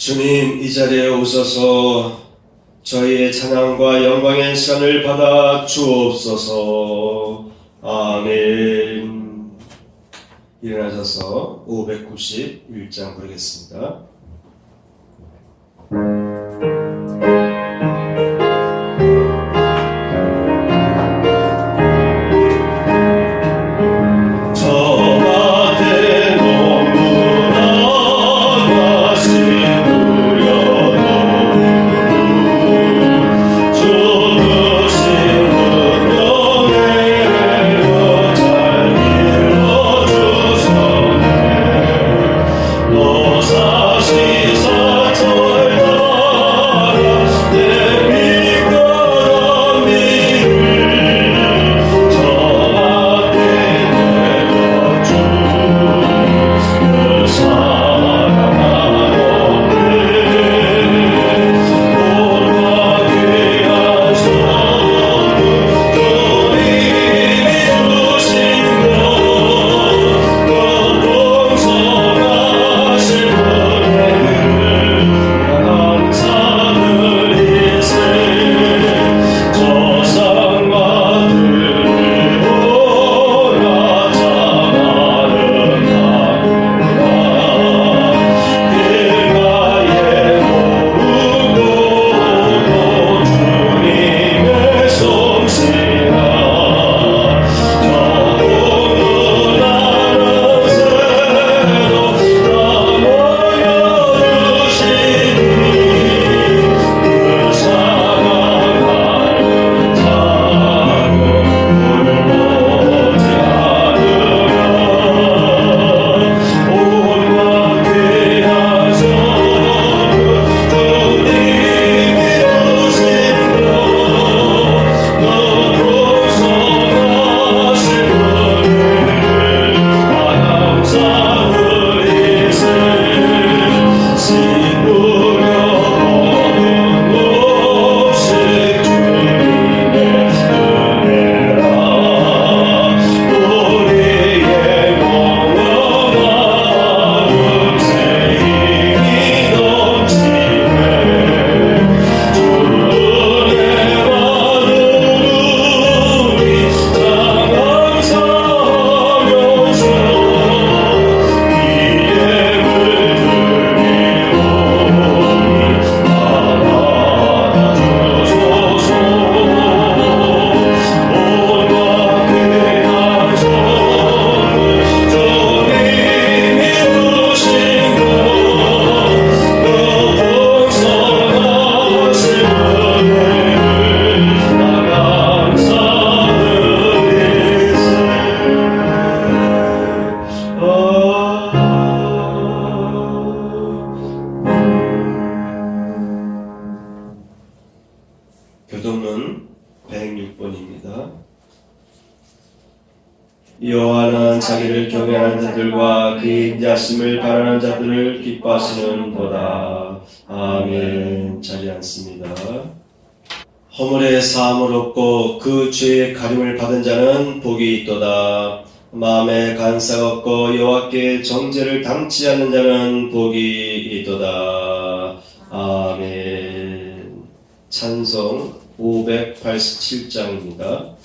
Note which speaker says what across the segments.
Speaker 1: 주님, 이 자리에 오셔서 저희의 찬양과 영광의 시간을 받아 주옵소서. 아멘. 일어나셔서 591장 부르겠습니다.
Speaker 2: 사실
Speaker 1: 자기를 경외하는 자들과 그의 인자심을 바라는 자들을 기뻐하시는도다. 아멘. 자리에 앉습니다. 허물의 사함을 얻고 그 죄의 가림을 받은 자는 복이 있도다. 마음에 간사가 없고 여호와께 정죄를 당치 않는 자는 복이 있도다. 아멘. 찬송 587장입니다.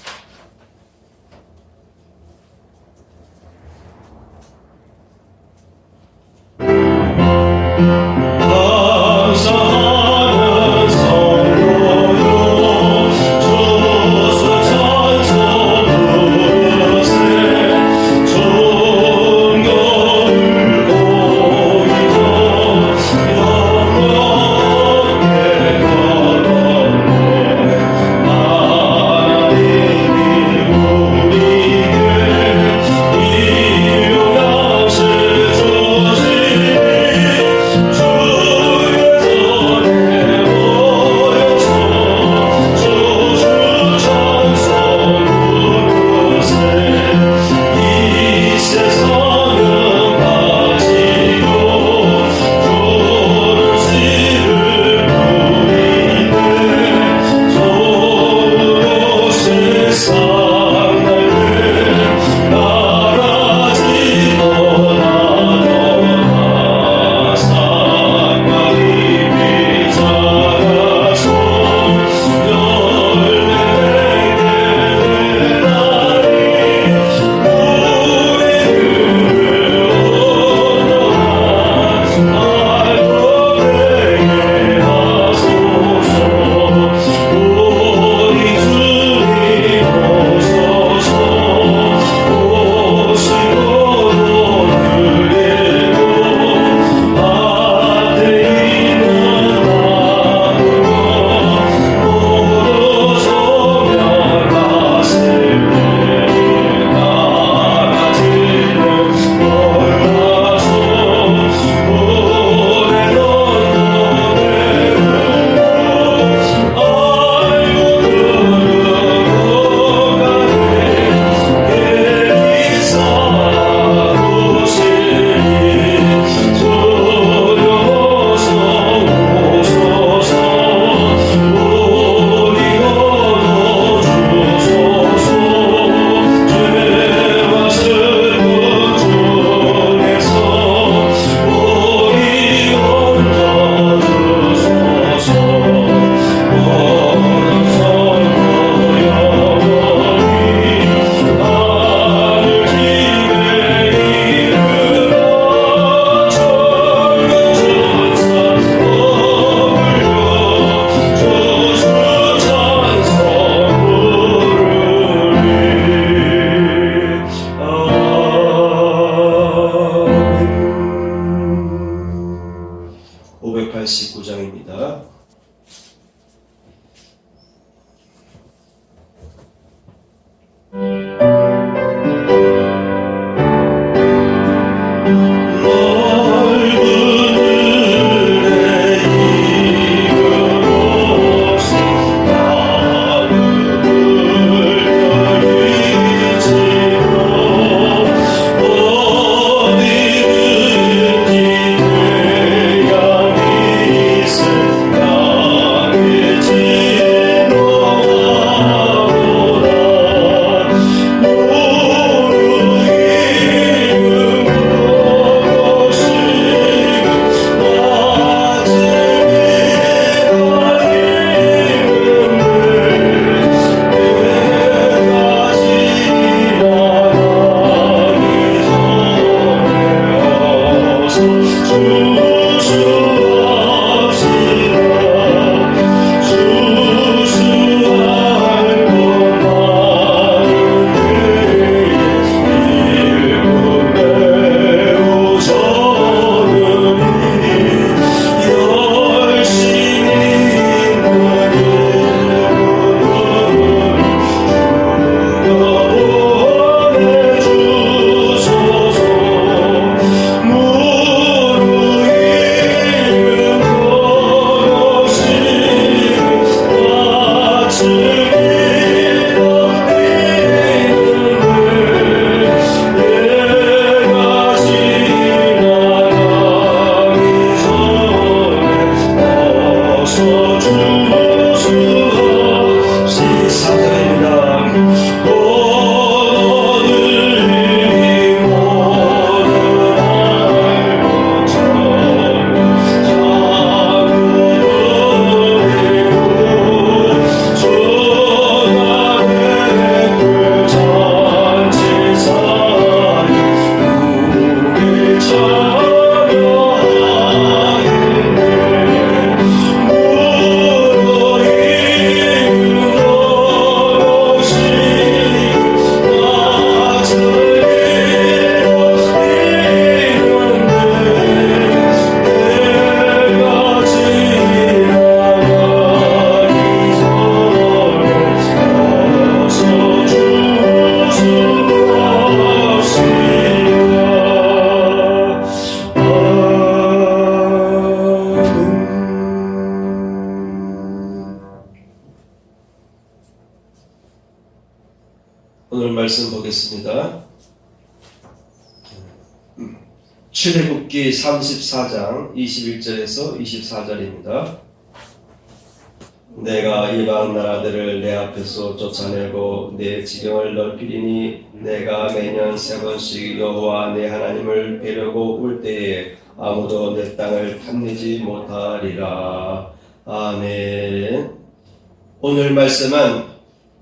Speaker 1: 출애굽기 34장 21절에서 24절입니다. 내가 이방 나라들을 내 앞에서 쫓아내고 내 지경을 넓히리니 내가 매년 세 번씩 여호와 내 하나님을 뵈려고 올 때에 아무도 내 땅을 탐내지 못하리라. 아멘. 오늘 말씀은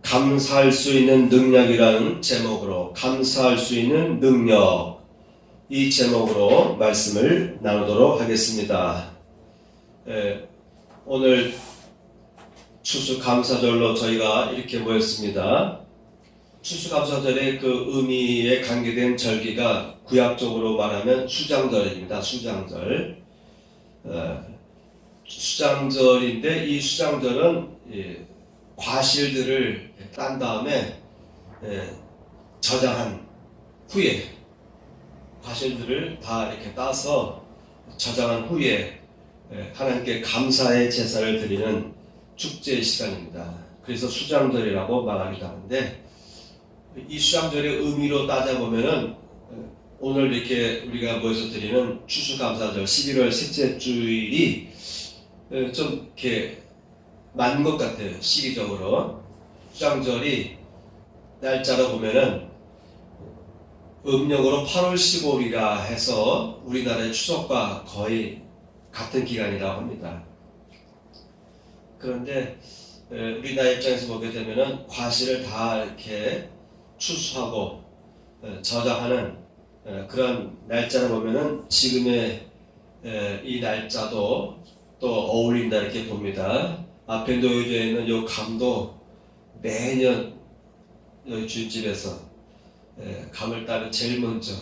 Speaker 1: 감사할 수 있는 능력이라는 제목으로, 감사할 수 있는 능력, 이 제목으로 말씀을 나누도록 하겠습니다. 오늘 추수감사절로 저희가 이렇게 모였습니다. 추수감사절의 그 의미에 관계된 절기가 구약적으로 말하면 수장절입니다. 수장절. 수장절인데 이 수장절은 과실들을 딴 다음에 저장한 후에, 과실들을 다 이렇게 따서 저장한 후에 하나님께 감사의 제사를 드리는 축제의 시간입니다. 그래서 수장절이라고 말하기도 하는데, 이 수장절의 의미로 따져보면은 오늘 이렇게 우리가 모여서 드리는 추수감사절 11월 셋째 주일이 좀 이렇게 맞는 것 같아요. 시기적으로. 수장절이 날짜로 보면은 음력으로 8월 15일이라 해서 우리나라의 추석과 거의 같은 기간이라고 합니다. 그런데 우리나라 입장에서 보게 되면은 과실을 다 이렇게 추수하고 저장하는 그런 날짜를 보면은 지금의 이 날짜도 또 어울린다 이렇게 봅니다. 앞에 놓여져 있는 이 감도 매년 여기 주인집에서 감을 따면 제일 먼저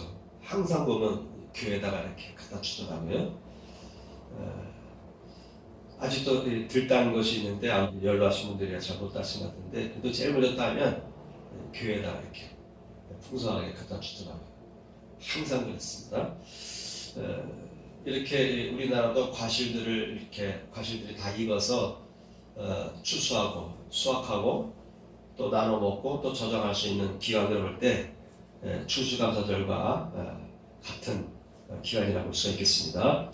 Speaker 1: 항상 보면 교회에다가 이렇게 갖다 주더라고요. 아직도 들 따는 것이 있는데 연로하신 분들이 잘 못 따신 것 같은데, 그래도 제일 먼저 따면 교회에다가 이렇게 풍성하게 갖다 주더라고요. 항상 그렇습니다. 이렇게 우리나라도 과실들이 다 익어서 추수하고 수확하고 또 나눠 먹고 또 저장할 수 있는 기간을 볼 때 추수감사절과 같은 기간이라고 볼 수 있겠습니다.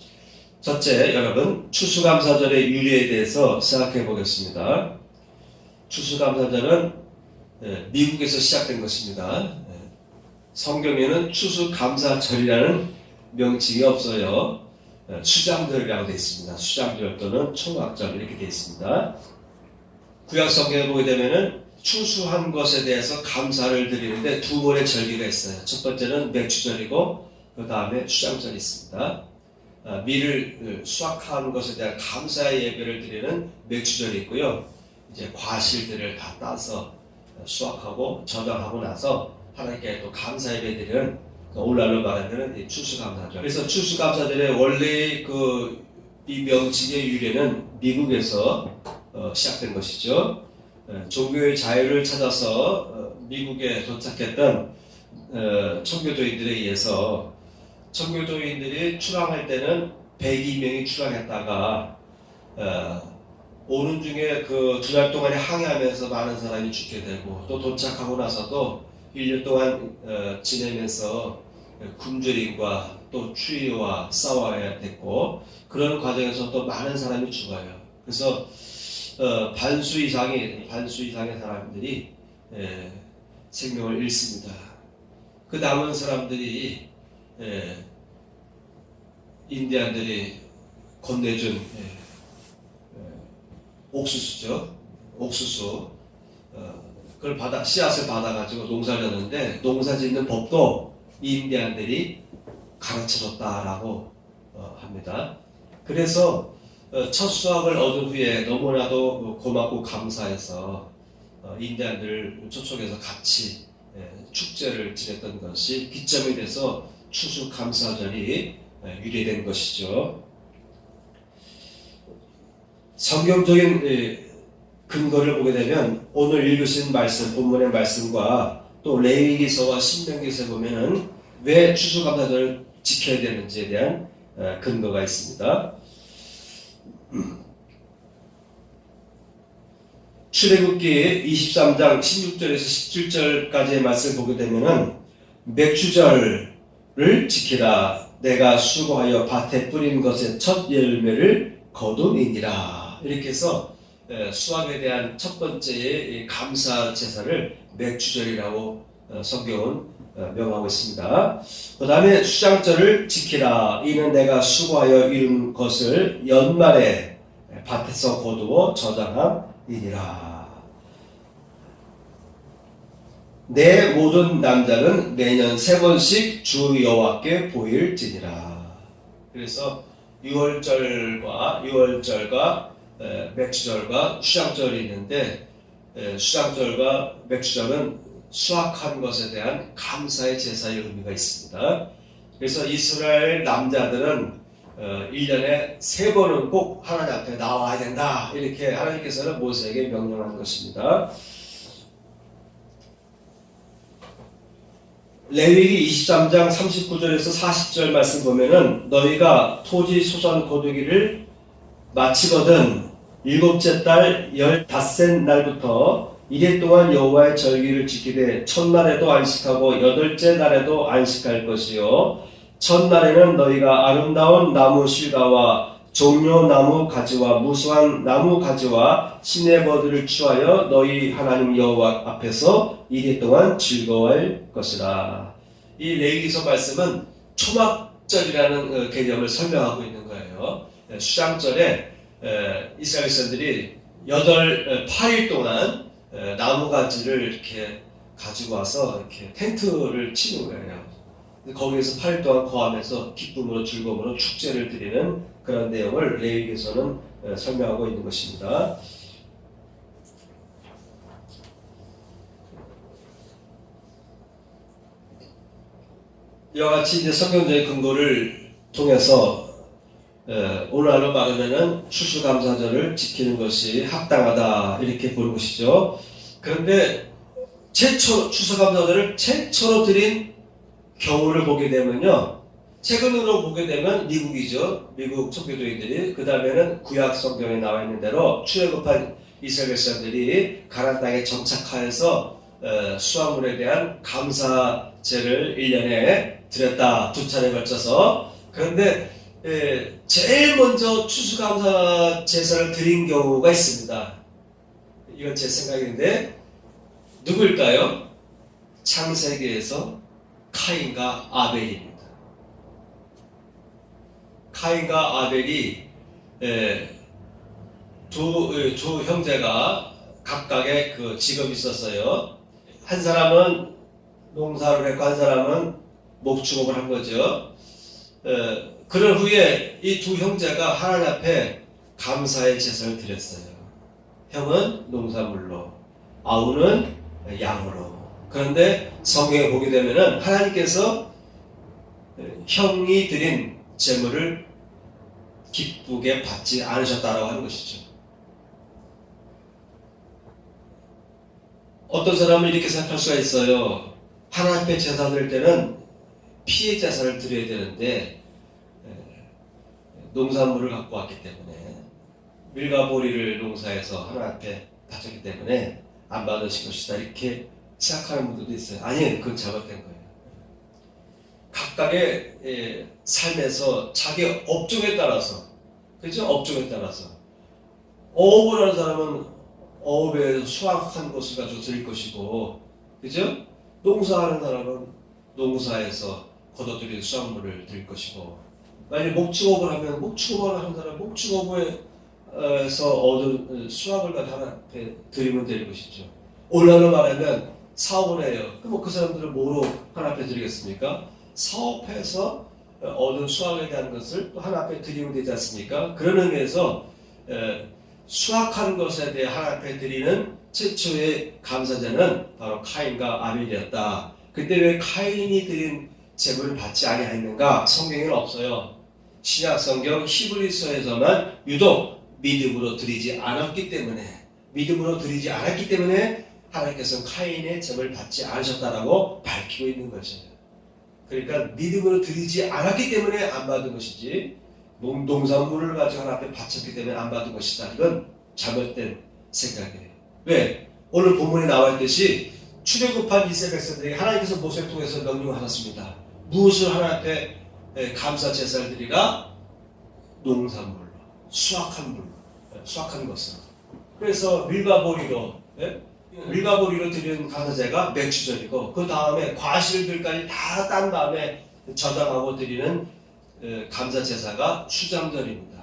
Speaker 1: 첫째, 여러분, 추수감사절의 유래에 대해서 생각해 보겠습니다. 추수감사절은 미국에서 시작된 것입니다. 성경에는 추수감사절이라는 명칭이 없어요. 수장절이라고 되어 있습니다. 수장절 또는 총각절 이렇게 되어 있습니다. 구약 성경에 보게 되면은 추수한 것에 대해서 감사를 드리는데 두 번의 절기가 있어요. 첫 번째는 맥추절이고 그 다음에 수장절이 있습니다. 밀을 수확한 것에 대한 감사의 예배를 드리는 맥추절이 있고요. 이제 과실들을 다 따서 수확하고 저장하고 나서 하나님께 또 감사 예배 드리는 오늘날로 말하는 추수감사절. 그래서 추수감사절의 원래 이 명칭의 유래는 미국에서 시작된 것이죠. 종교의 자유를 찾아서 미국에 도착했던 청교도인들에 의해서, 청교도인들이 출항할 때는 102명이 출항했다가 오는 중에 그 두 달 동안에 항해하면서 많은 사람이 죽게 되고, 또 도착하고 나서도 1년 동안 지내면서 굶주림과 또 추위와 싸워야 됐고, 그런 과정에서 또 많은 사람이 죽어요. 그래서 반수 이상의 사람들이 생명을 잃습니다. 그 남은 사람들이 인디안들이 건네준 옥수수죠. 옥수수. 그걸 씨앗을 받아가지고 농사를 졌는데, 농사 짓는 법도 이 인디안들이 가르쳐줬다라고 합니다. 그래서 첫 수확을 얻은 후에 너무나도 고맙고 감사해서 인디안들 초청해서 같이 축제를 지냈던 것이 기점이 돼서 추수감사절이 유래된 것이죠. 성경적인 근거를 보게 되면 오늘 읽으신 말씀, 본문의 말씀과 또 레위기서와 신명기서에 보면은 왜 추수감사절을 지켜야 되는지에 대한 근거가 있습니다. 출애굽기 23장 16절에서 17절까지의 말씀을 보게 되면은 맥추절을 지키라 내가 수고하여 밭에 뿌린 것의 첫 열매를 거둠이니라. 이렇게 해서 수확에 대한 첫 번째의 감사 제사를 맥주절이라고 성경은 명하고 있습니다. 그 다음에 수장절을 지키라. 이는 내가 수고하여 이룬 것을 연말에 밭에서 거두어 저장함이니라. 내 모든 남자는 매년 3번씩 주 여호와께 보일지니라. 그래서 유월절과 맥주절과 수장절이 있는데, 수장절과 맥주절은 수확한 것에 대한 감사의 제사의 의미가 있습니다. 그래서 이스라엘 남자들은 1년에 3번은 꼭 하나님 앞에 나와야 된다. 이렇게 하나님께서는 모세에게 명령한 것입니다. 레위기 23장 39절에서 40절 말씀 보면은 너희가 토지 소산 거두기를 마치거든 7째 달 15셋 날부터 이래 동안 여호와의 절기를 지키되 첫날에도 안식하고 8째 날에도 안식할 것이요 첫날에는 너희가 아름다운 나무 실과와 종려나무 가지와 무수한 나무 가지와 시내버들을 취하여 너희 하나님 여호와 앞에서 이래 동안 즐거워할 것이라. 이 레위기서 말씀은 초막절이라는 개념을 설명하고 있는 거예요. 수장절에 이스라엘 백성들이 8일 동안 나무가지를 이렇게 가지고 와서 이렇게 텐트를 치는 거예요. 거기에서 8일 동안 거하면서 기쁨으로 즐거움으로 축제를 드리는 그런 내용을 레위기서는 설명하고 있는 것입니다. 이와 같이 이제 성경적인 근거를 통해서 오늘날로 말하면은 추수감사절을 지키는 것이 합당하다 이렇게 보는 것이죠. 그런데 추수감사절을 최초로 드린 경우를 보게 되면요, 최근으로 보게 되면 미국이죠. 미국 초교도인들이. 그 다음에는 구약 성경에 나와 있는 대로 출애굽한 이스라엘 백성들이 가나안 땅에 정착하여서 수확물에 대한 감사제를 1년에 드렸다. 2차례 걸쳐서. 그런데 제일 먼저 추수감사 제사를 드린 경우가 있습니다. 이건 제 생각인데 누구일까요? 창세기에서 카인과 아벨입니다. 카인과 아벨이 두 형제가 각각의 그 직업이 있었어요. 한 사람은 농사를 했고 한 사람은 목축업을 한 거죠. 그런 후에 이 두 형제가 하나님 앞에 감사의 제사를 드렸어요. 형은 농산물로, 아우는 양으로. 그런데 성경에 보게 되면은 하나님께서 형이 드린 제물을 기쁘게 받지 않으셨다라고 하는 것이죠. 어떤 사람은 이렇게 생각할 수가 있어요. 하나님 앞에 제사 드릴 때는 피해 제사를 드려야 되는데 농산물을 갖고 왔기 때문에 밀과 보리를 농사해서 하나님 앞에 바쳤기 때문에 안 받으실 것이다 이렇게 생각하는 분들도 있어요. 아니, 그건 잘못된 거예요. 각각의 삶에서 자기 업종에 따라서, 그죠? 업종에 따라서 어업을 하는 사람은 어업에서 수확한 것을 가지고 드릴 것이고, 그죠? 농사하는 사람은 농사에서 거둬들인 수확물을 드릴 것이고, 만약에 목축업을 하면 목축업을 하는 사람은 목축업에서 얻은 수확을 가지고 하나님 앞에 드리면 될 것이죠. 오늘날로 말하면 사업을 해요. 그럼 그 사람들은 뭐로 하나님 앞에 드리겠습니까? 사업해서 얻은 수확에 대한 것을 또 하나님 앞에 드리면 되지 않습니까? 그런 의미에서 수확한 것에 대해 하나님 앞에 드리는 최초의 감사제는 바로 카인과 아벨이었다. 그때 왜 카인이 드린 제물을 받지 아니하였는가? 성경에는 없어요. 신약 성경 히브리서에서만 유독 믿음으로 드리지 않았기 때문에 하나님께서는 카인의 제물을 받지 않으셨다라고 밝히고 있는 거죠. 그러니까 믿음으로 드리지 않았기 때문에 안 받은 것이지, 농산물을 가지고 하나님 앞에 바쳤기 때문에 안 받은 것이다. 이건 잘못된 생각이에요. 왜? 오늘 본문에 나와 있듯이 출애굽한 이스라엘 백성들이 하나님께서 모세를 통해서 명령을 하셨습니다. 무엇을 하나님 앞에 감사 제사를 드리라 농산물로, 수확한 물로, 수확한 것으로. 그래서 밀가보리로 드리는 감사제가 맥주절이고, 그 다음에 과실들까지 다 딴 다음에 저장하고 드리는 감사 제사가 수장절입니다.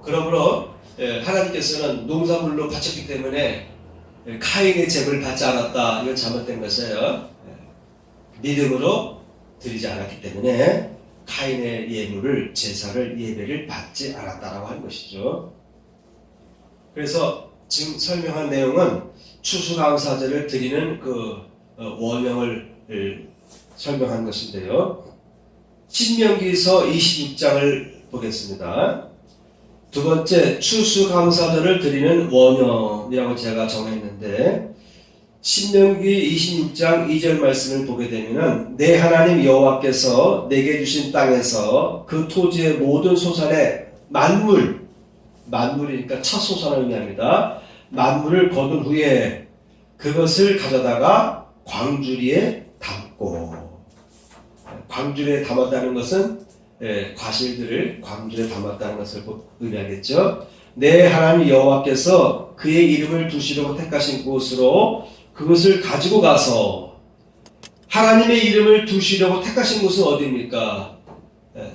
Speaker 1: 그러므로 하나님께서는 농산물로 바쳤기 때문에 카인의 제물을 받지 않았다. 이건 잘못된 것이에요. 믿음으로 드리지 않았기 때문에 카인의 예물을, 제사를, 예배를 받지 않았다라고 하는 것이죠. 그래서 지금 설명한 내용은 추수감사제를 드리는 그 원형을 설명한 것인데요. 신명기서 26장을 보겠습니다. 두 번째, 추수감사제를 드리는 원형이라고 제가 정했는데, 신명기 26장 2절 말씀을 보게 되면은, 내 하나님 여호와께서 내게 주신 땅에서 그 토지의 모든 소산의 만물이니까 첫 소산을 의미합니다. 만물을 거둔 후에 그것을 가져다가 광주리에 담고, 광주리에 담았다는 것은 과실들을 광주리에 담았다는 것을 의미하겠죠. 내 하나님 여호와께서 그의 이름을 두시려고 택하신 곳으로 그것을 가지고 가서, 하나님의 이름을 두시려고 택하신 곳은 어디입니까?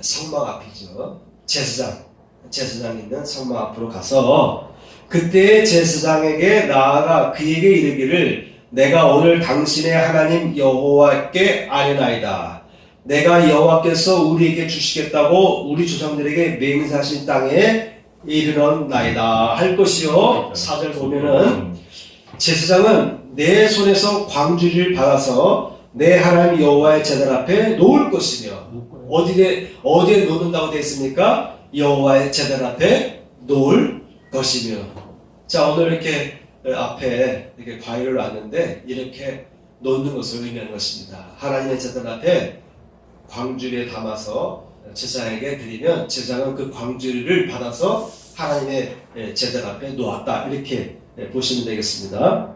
Speaker 1: 성막 앞이죠. 제사장 있는 성막 앞으로 가서 그때 제사장에게 나아가 그에게 이르기를, 내가 오늘 당신의 하나님 여호와께 아뢰나이다. 내가 여호와께서 우리에게 주시겠다고 우리 조상들에게 맹세하신 땅에 이르렀나이다 할 것이요. 4절 보면은 제사장은 내 손에서 광주리를 받아서 내 하나님 여호와의 제단 앞에 놓을 것이며, 어디에 놓는다고 되어 있습니까? 여호와의 제단 앞에 놓을 것이며. 자, 오늘 이렇게 앞에 이렇게 과일을 놨는데 이렇게 놓는 것을 의미하는 것입니다. 하나님의 제단 앞에 광주리에 담아서 제사장에게 드리면, 제사장은 그 광주리를 받아서 하나님의 제단 앞에 놓았다, 이렇게 보시면 되겠습니다.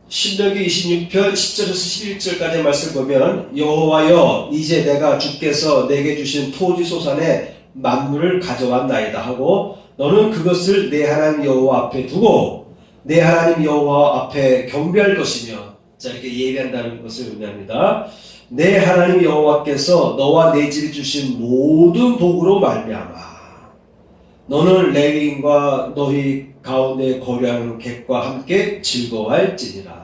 Speaker 1: 신명기 26편 10절에서 11절까지의 말씀을 보면, 여호와여 이제 내가 주께서 내게 주신 토지 소산의 만물을 가져왔나이다 하고, 너는 그것을 내 하나님 여호와 앞에 두고 내 하나님 여호와 앞에 경배할 것이며. 자, 이렇게 예배한다는 것을 의미합니다. 내 하나님 여호와께서 너와 내 집에 주신 모든 복으로 말미암아 너는 레위인과 너희 가운데 거류하는 객과 함께 즐거워할지니라.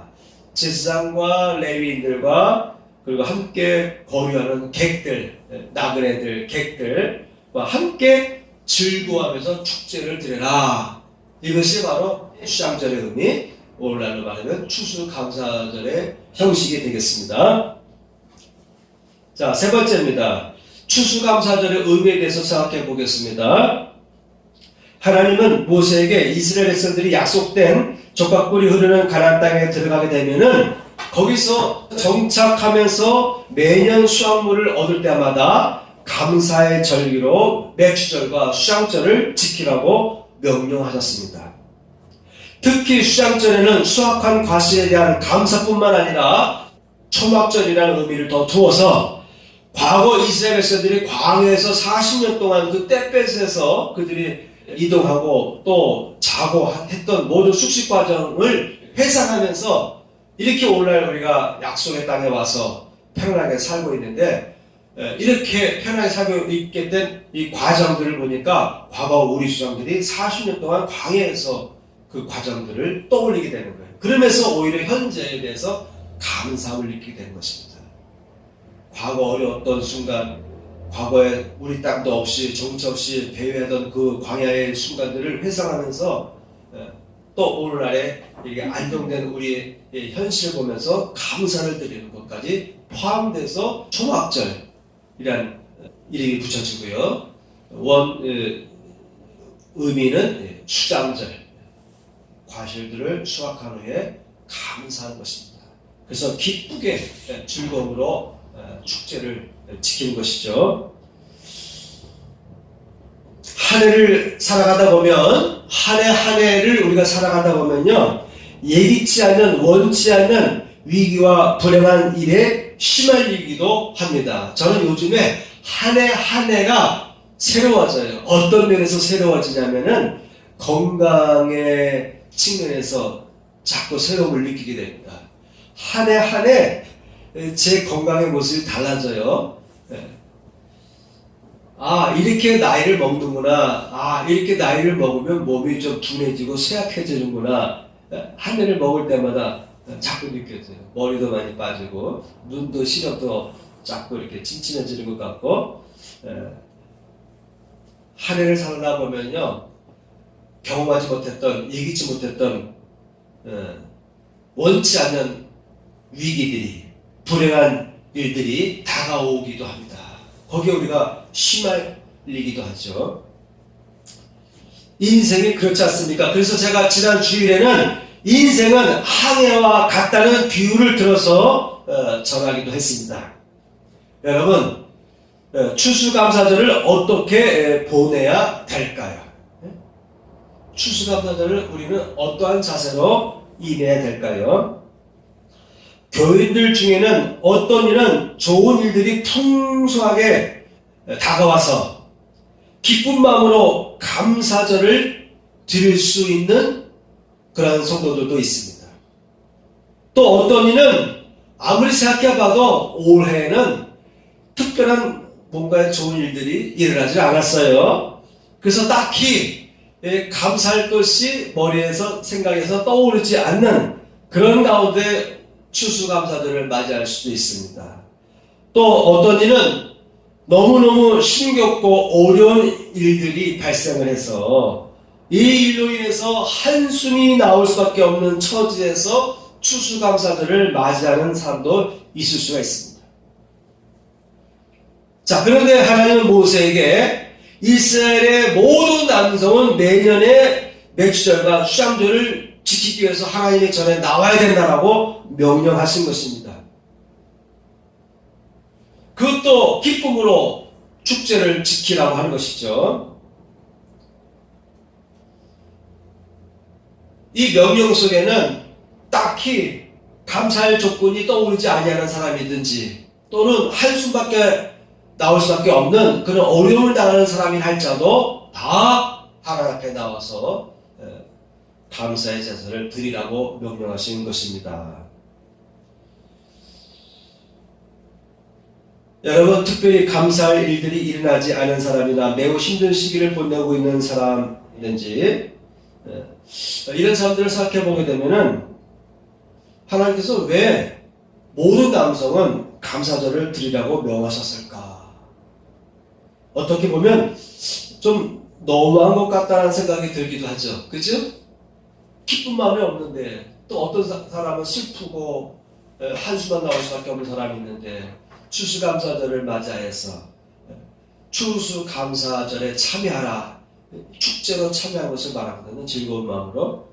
Speaker 1: 제사장과 레위인들과 그리고 함께 거류하는 객들, 나그네들, 객들과 함께 즐거워하면서 축제를 드려라. 이것이 바로 수장절의 의미, 오늘날로 말하면 추수감사절의 형식이 되겠습니다. 자, 세 번째입니다. 추수감사절의 의미에 대해서 생각해 보겠습니다. 하나님은 모세에게 이스라엘 백성들이 약속된 젖과 꿀이 흐르는 가나안 땅에 들어가게 되면은 거기서 정착하면서 매년 수확물을 얻을 때마다 감사의 절기로 맥주절과 수장절을 지키라고 명령하셨습니다. 특히 수장절에는 수확한 과실에 대한 감사뿐만 아니라 초막절이라는 의미를 더 두어서, 과거 이스라엘 백성들이 광야에서 40년 동안 그 떼볕에서 그들이 이동하고 또 자고 했던 모든 숙식 과정을 회상하면서 이렇게 오늘날 우리가 약속의 땅에 와서 편안하게 살고 있는데, 이렇게 편안하게 살고 있게 된 이 과정들을 보니까 과거 우리 조상들이 40년 동안 광야에서 그 과정들을 떠올리게 되는 거예요. 그러면서 오히려 현재에 대해서 감사함을 느끼게 되는 것입니다. 과거 어려웠던 순간, 과거에 우리 땅도 없이 정처 없이 배회하던 그 광야의 순간들을 회상하면서 또 오늘날에 이게 안정된 우리의 현실을 보면서 감사를 드리는 것까지 포함돼서 초막절이라는 이름이 붙여지고요. 의미는 수장절, 과실들을 수확한 후에 감사한 것입니다. 그래서 기쁘게 즐거움으로 축제를 지키는 것이죠. 한 해를 살아가다 보면, 한 해를 우리가 살아가다 보면요, 예기치 않는, 원치 않는 위기와 불행한 일에 휘말리기도 합니다. 저는 요즘에 한 해 한 해가 새로워져요. 어떤 면에서 새로워지냐면은 건강의 측면에서 자꾸 새로움을 느끼게 됩니다. 한 해 한 해 제 건강의 모습이 달라져요. 아, 이렇게 나이를 먹는구나. 아, 이렇게 나이를 먹으면 몸이 좀 둔해지고 쇠약해지는구나. 한 해를 먹을 때마다 자꾸 느껴져요. 머리도 많이 빠지고, 눈도 시력도 자꾸 이렇게 침침해지는 것 같고, 한 해를 살다 보면요, 경험하지 못했던, 예기치 못했던, 원치 않는 위기들이, 불행한 일들이 다가오기도 합니다. 거기에 우리가 휘말리기도 하죠. 인생이 그렇지 않습니까? 그래서 제가 지난 주일에는 인생은 항해와 같다는 비유를 들어서 전하기도 했습니다. 여러분, 추수감사절을 어떻게 보내야 될까요? 추수감사절을 우리는 어떠한 자세로 임해야 될까요? 교인들 중에는 어떤 일은 좋은 일들이 풍성하게 다가와서 기쁜 마음으로 감사절을 드릴 수 있는 그런 성도들도 있습니다. 또 어떤 이는 아무리 생각해봐도 올해는 특별한 뭔가 좋은 일들이 일어나지 않았어요. 그래서 딱히 감사할 것이 머리에서 생각해서 떠오르지 않는 그런 가운데 추수감사절을 맞이할 수도 있습니다. 또 어떤 이는 너무너무 힘겹고 어려운 일들이 발생을 해서 이 일로 인해서 한숨이 나올 수밖에 없는 처지에서 추수감사절을 맞이하는 사람도 있을 수가 있습니다. 자, 그런데 하나님은 모세에게 이스라엘의 모든 남성은 매년의 맥주절과 휴장절을 지키기 위해서 하나님의 전에 나와야 된다라고 명령하신 것입니다. 그것도 기쁨으로 축제를 지키라고 하는 것이죠. 이 명령 속에는 딱히 감사할 조건이 떠오르지 아니하는 사람이든지 또는 한숨밖에 나올 수밖에 없는 그런 어려움을 당하는 사람이 할지라도 다 하나님 앞에 나와서 감사의 제사를 드리라고 명령하신 것입니다. 여러분, 특별히 감사할 일들이 일어나지 않은 사람이나 매우 힘든 시기를 보내고 있는 사람이든지 이런 사람들을 생각해 보게 되면은 하나님께서 왜 모든 남성은 감사절을 드리라고 명하셨을까? 어떻게 보면 좀 너무한 것 같다는 생각이 들기도 하죠. 그죠? 기쁜 마음이 없는데 또 어떤 사람은 슬프고 한숨만 나올 수밖에 없는 사람이 있는데 추수감사절을 맞이해서 추수감사절에 참여하라, 축제로 참여한 것을 말하거든요. 즐거운 마음으로.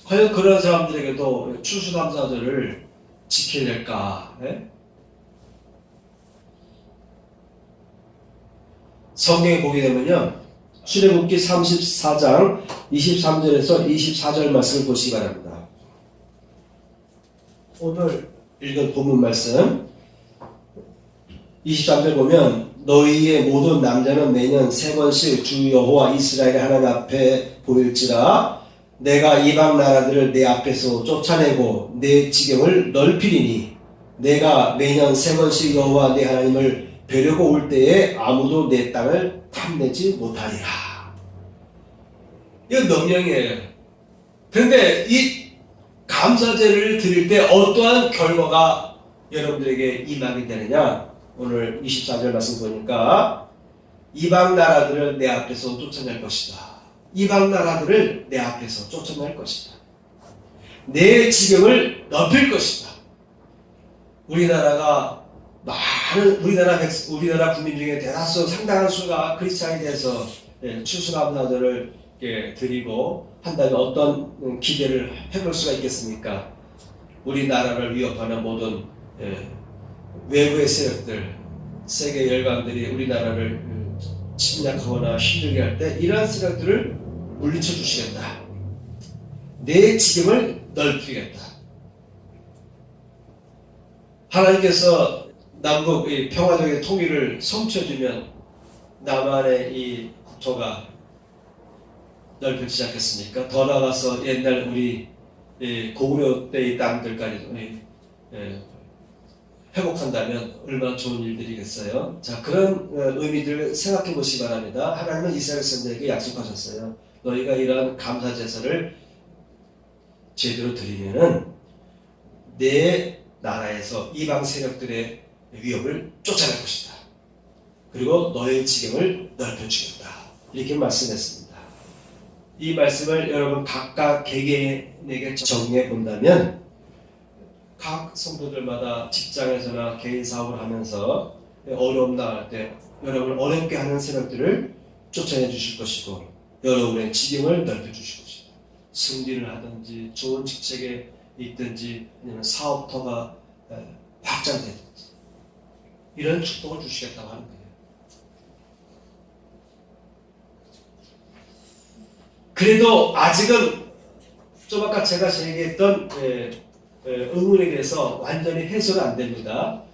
Speaker 1: 과연 그런 사람들에게도 추수감사절을 지켜야 될까? 성경에 보게 되면요, 출애굽기 34장 23절에서 24절 말씀을 보시기 바랍니다. 오늘 읽은 본문 말씀 23절 보면 너희의 모든 남자는 매년 3번씩 주 여호와 이스라엘의 하나님 앞에 보일지라 내가 이방 나라들을 내 앞에서 쫓아내고 내 지경을 넓히리니 내가 매년 3번씩 여호와 내 하나님을 뵈려고 올 때에 아무도 내 땅을 탐내지 못하리라. 이건 명령이에요. 그런데 이 감사제를 드릴 때 어떠한 결과가 여러분들에게 임하게 되느냐? 오늘 24절 말씀 보니까 이방 나라들을 내 앞에서 쫓아낼 것이다. 이방 나라들을 내 앞에서 쫓아낼 것이다. 내 지경을 넓힐 것이다. 우리나라가 많은 우리나라 국민 중에 대다수 상당한 수가 크리스찬이 돼서 추수감사절을 드리고 한다면 어떤 기대를 해볼 수가 있겠습니까? 우리나라를 위협하는 모든 외부의 세력들, 세계 열강들이 우리나라를 침략하거나 힘들게 할 때 이러한 세력들을 물리쳐 주시겠다. 내 지경을 넓히겠다. 하나님께서 남북의 평화적인 통일을 성취해주면 남한의 이 국토가 넓혀지지 않겠습니까? 더 나아가서 옛날 우리 고구려 때의 땅들까지도 회복한다면 얼마나 좋은 일들이겠어요. 자, 그런 의미들을 생각해 보시기 바랍니다. 하나님은 이스라엘 백성들에게 약속하셨어요. 너희가 이러한 감사 제사를 제대로 드리면은 내 나라에서 이방 세력들의 위협을 쫓아낼 것이다. 그리고 너의 지경을 넓혀주겠다. 이렇게 말씀했습니다. 이 말씀을 여러분 각각 개개인에게 정리해 본다면 각 성도들마다 직장에서나 개인 사업을 하면서 어려움 나갈 때 여러분을 어렵게 하는 세력들을 쫓아내 주실 것이고 여러분의 지경을 넓혀 주실 것이다. 승리를 하든지 좋은 직책에 있든지 아니면 사업터가 확장되든지 이런 축복을 주시겠다고 하는 거예요. 그래도 아직은 좀 아까 제가 얘기했던 의문에 대해서 완전히 해소가 안 됩니다.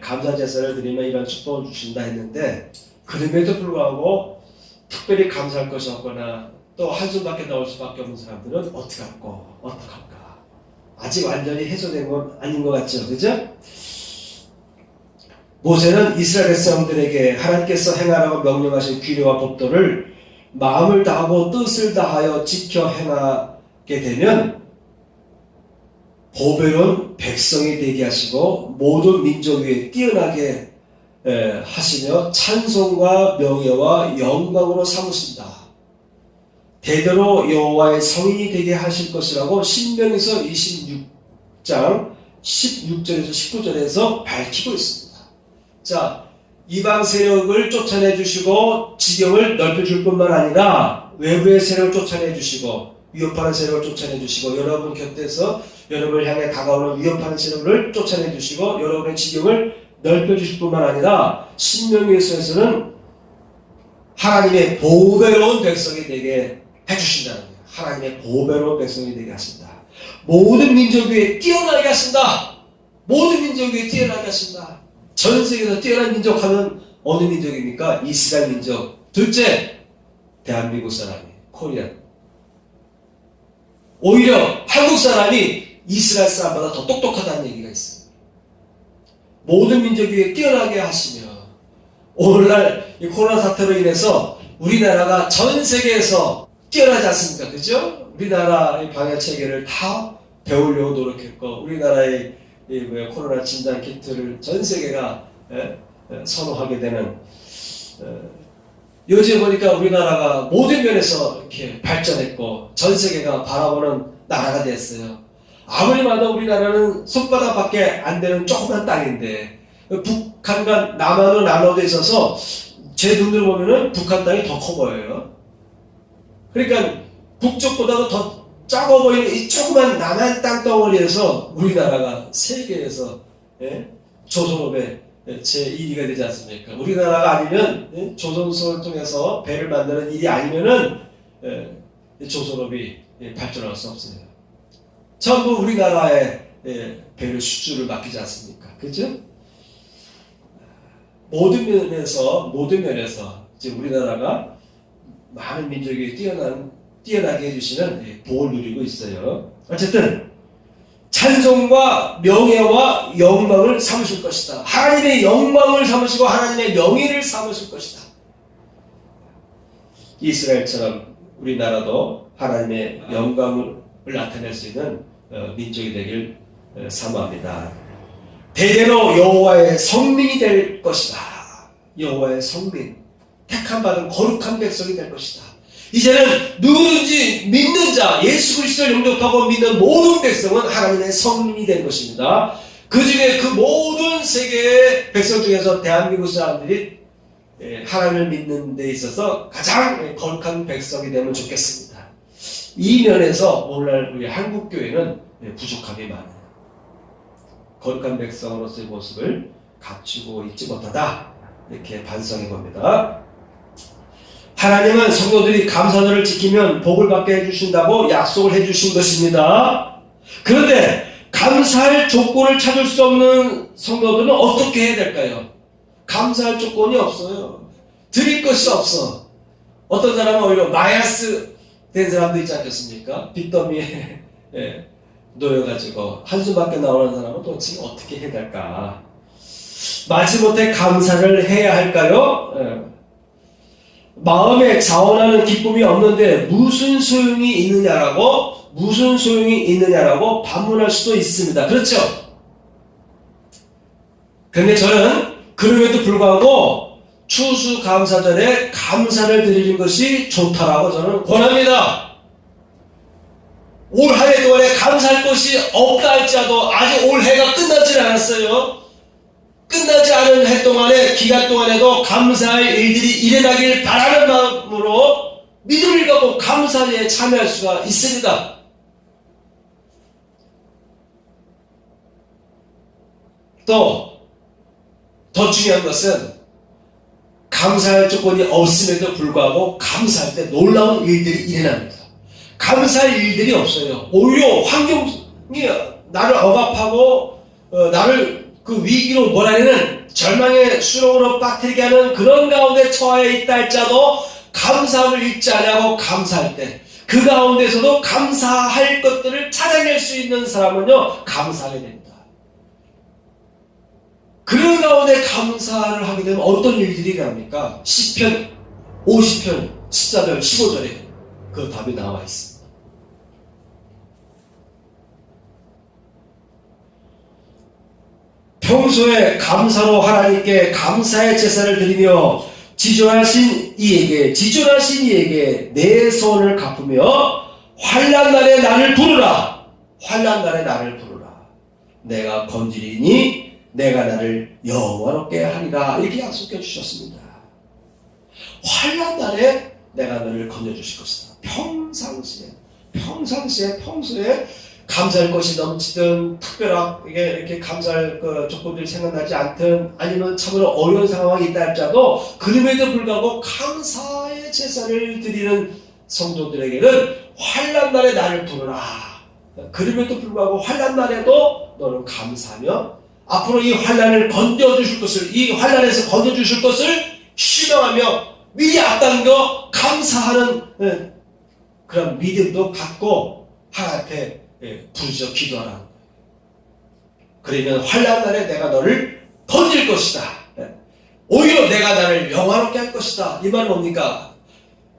Speaker 1: 감사 제사를 드리면 이런 축복을 주신다 했는데 그럼에도 불구하고 특별히 감사할 것이 없거나 또 한숨밖에 나올 수밖에 없는 사람들은 어떡할까? 아직 완전히 해소된 건 아닌 것 같죠, 그죠? 모세는 이스라엘 백성들에게 하나님께서 행하라고 명령하신 규례와 법도를 마음을 다하고 뜻을 다하여 지켜 행하게 되면 보배로운 백성이 되게 하시고 모든 민족 위에 뛰어나게 하시며 찬송과 명예와 영광으로 삼으신다. 대대로 여호와의 성인이 되게 하실 것이라고 신명에서 26장 16절에서 19절에서 밝히고 있습니다. 자, 이방 세력을 쫓아내 주시고 지경을 넓혀줄 뿐만 아니라 외부의 세력을 쫓아내 주시고 위협하는 세력을 쫓아내 주시고 여러분 곁에서 여러분을 향해 다가오는 위협하는 세력을 쫓아내 주시고 여러분의 지경을 넓혀주실 뿐만 아니라 신명기에서는 하나님의 보배로운 백성이 되게 해주신다는 거예요. 하나님의 보배로운 백성이 되게 하신다. 모든 민족 위에 뛰어나게 하신다. 모든 민족 위에 뛰어나게 하신다. 전 세계에서 뛰어난 민족 하면 어느 민족입니까? 이스라엘 민족. 둘째, 대한민국 사람이 코리안. 오히려 한국 사람이 이스라엘 사람보다 더 똑똑하다는 얘기가 있어요. 모든 민족 위에 뛰어나게 하시며 오늘날 이 코로나 사태로 인해서 우리나라가 전 세계에서 뛰어나지 않습니까? 그죠? 우리나라의 방역 체계를 다 배우려고 노력했고 우리나라의 코로나 진단 키트를 전 세계가 선호하게 되는 요즘 보니까 우리나라가 모든 면에서 이렇게 발전했고 전 세계가 바라보는 나라가 됐어요. 아무리 봐도 우리나라는 손바닥밖에 안 되는 조그만 땅인데 북한과 남한으로 나눠져 있어서 제 눈으로 보면은 북한 땅이 더 커 보여요. 그러니까 북쪽보다도 더 작아 보이는 이 조그만 남한 땅덩어리에서 우리나라가 세계에서 조선업의 제1위가 되지 않습니까? 우리나라가 아니면 조선소를 통해서 배를 만드는 일이 아니면은 조선업이 발전할 수 없어요. 전부 우리나라에 배를 수주를 맡기지 않습니까? 그죠? 모든 면에서 이제 우리나라가 많은 민족이 뛰어나게 해주시는 복을 누리고 있어요. 어쨌든 찬송과 명예와 영광을 삼으실 것이다. 하나님의 영광을 삼으시고 하나님의 명예를 삼으실 것이다. 이스라엘처럼 우리나라도 하나님의 영광을 나타낼 수 있는 민족이 되길 사모합니다. 대대로 여호와의 성민이 될 것이다. 여호와의 성민, 택함 받은 거룩한 백성이 될 것이다. 이제는 누구든지 믿는 자, 예수 그리스도를 영접하고 믿는 모든 백성은 하나님의 성민이 될 것입니다. 그 중에 그 모든 세계의 백성 중에서 대한민국 사람들이 하나님을 믿는 데 있어서 가장 거룩한 백성이 되면 좋겠습니다. 이 면에서 오늘날 우리 한국교회는 부족함이 많아요. 거룩한 백성으로서의 모습을 갖추고 있지 못하다. 이렇게 반성해 봅니다. 하나님은 성도들이 감사절을 지키면 복을 받게 해주신다고 약속을 해주신 것입니다. 그런데 감사할 조건을 찾을 수 없는 성도들은 어떻게 해야 될까요? 감사할 조건이 없어요. 드릴 것이 없어. 어떤 사람은 오히려 마이너스 된 사람도 있지 않겠습니까? 빚더미에 놓여가지고 한숨밖에 나오는 사람은 도대체 어떻게 해야 될까? 마지못해 감사를 해야 할까요? 마음에 자원하는 기쁨이 없는데 무슨 소용이 있느냐라고 반문할 수도 있습니다. 그렇죠? 근데 저는 그럼에도 불구하고 추수감사절에 감사를 드리는 것이 좋다라고 저는 권합니다. 올 한 해 동안에 감사할 것이 없다 할지라도 아직 올 해가 끝나지 않았어요. 끝나지 않은 해 동안에, 기간 동안에도 감사할 일들이 일어나길 바라는 마음으로 믿음을 갖고 감사에 참여할 수가 있습니다. 또 더 중요한 것은 감사할 조건이 없음에도 불구하고 감사할 때 놀라운 일들이 일어납니다. 감사할 일들이 없어요. 오히려 환경이 나를 억압하고 나를 그 위기로 몰아내는 절망의 수렁으로 빠뜨리게 하는 그런 가운데 처해 있다 할지라도 감사함을 잊지 아니하고 감사할 때 그 가운데서도 감사할 것들을 찾아낼 수 있는 사람은요 감사하게 됩니다. 그런 가운데 감사를 하게 되면 어떤 일들이 일어납니까? 시편 50편 14절 15절에 그 답이 나와 있습니다. 평소에 감사로 하나님께 감사의 제사를 드리며 지존하신 이에게 내 소원을 갚으며 환난 날에 나를 부르라. 환난 날에 나를 부르라. 내가 건지리니 내가 나를 영원롭게 하리라. 이렇게 약속해 주셨습니다. 환난 날에 내가 너를 건져주실 것이다. 평소에 감사할 것이 넘치든 특별하게 이렇게 감사할 조건들이 생각나지 않든 아니면 참으로 어려운 상황이 있다 할지라도 그럼에도 불구하고 감사의 제사를 드리는 성도들에게는 환난 날에 나를 부르라. 그럼에도 불구하고 환난 날에도 너는 감사하며 앞으로 이 환난을 건져주실 것을, 이 환난에서 건져주실 것을 신앙하며 미리 앞당겨 감사하는 그런 믿음도 갖고 하나님 앞에 부르짖어 기도하라는 거예요. 그러면 환난 날에 내가 너를 건질 것이다. 오히려 내가 나를 영화롭게 할 것이다. 이 말은 뭡니까?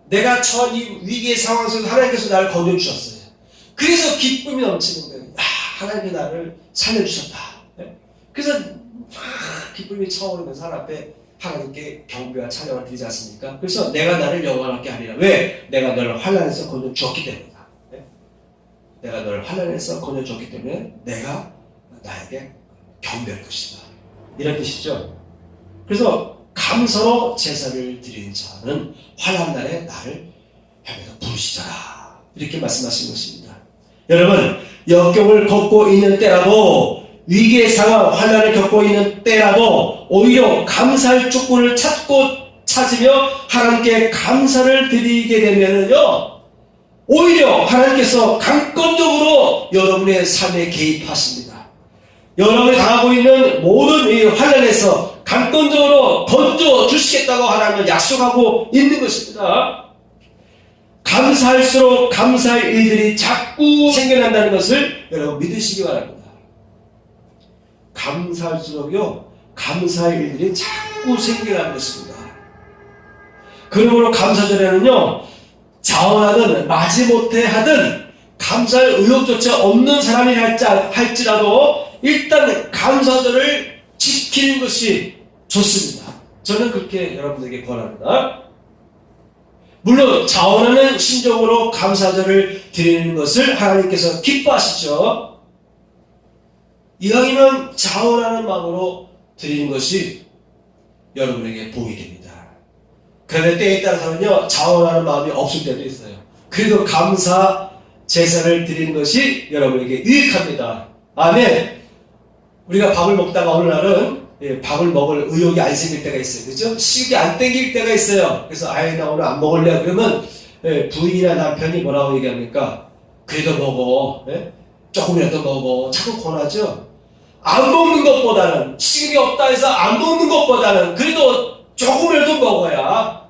Speaker 1: 내가 처한 이 위기의 상황 속에서 하나님께서 나를 건져주셨어요. 그래서 기쁨이 넘치는 거예요. 하나님이 나를 살려주셨다. 그래서 기쁨이 차오르면서 하나님 앞에 하나님께 경배와 찬양을 드리지 않습니까? 그래서 내가 나를 영원하게 하리라. 왜? 내가 너를 환난에서 건져주었기 때문이다. 내가 너를 환난에서 건져주었기 때문에 내가 나에게 경배할 것이다. 이런 뜻이죠. 그래서 감사로 제사를 드리는 자는 환난 날에 나를 향해서 부르시더라. 이렇게 말씀하신 것입니다. 여러분, 역경을 겪고 있는 때라도 위기의 상황, 환난을 겪고 있는 때라도 오히려 감사할 조건을 찾으며 하나님께 감사를 드리게 되면요 오히려 하나님께서 강권적으로 여러분의 삶에 개입하십니다. 여러분이 당하고 있는 모든 이 환난에서 강권적으로 건져 주시겠다고 하나님은 약속하고 있는 것입니다. 감사할수록 감사할 일들이 자꾸 생겨난다는 것을 여러분 믿으시기 바랍니다. 감사할수록요 감사할 일들이 자꾸 생겨나는 것입니다. 그러므로 감사절에는요 자원하든 마지못해 하든 감사할 의욕조차 없는 사람이 할지라도 일단 감사절을 지키는 것이 좋습니다. 저는 그렇게 여러분들에게 권합니다. 물론 자원하는 심정으로 감사절을 드리는 것을 하나님께서 기뻐하시죠. 이왕이면 자원하는 마음으로 드리는 것이 여러분에게 복이 됩니다. 그런데 때에 따라서는요 자원하는 마음이 없을 때도 있어요. 그래도 감사 제사를 드리는 것이 여러분에게 유익합니다. 아멘. 우리가 밥을 먹다가 어느 날은 밥을 먹을 의욕이 안 생길 때가 있어요. 그렇죠? 식이 안 땡길 때가 있어요. 그래서 나 오늘 안 먹을래. 그러면 부인이나 남편이 뭐라고 얘기합니까? 그래도 먹어.
Speaker 2: 조금이라도 먹어. 자꾸 권하죠. 안 먹는 것보다는, 식욕이 없다 해서 안 먹는 것보다는 그래도 조금이라도 먹어야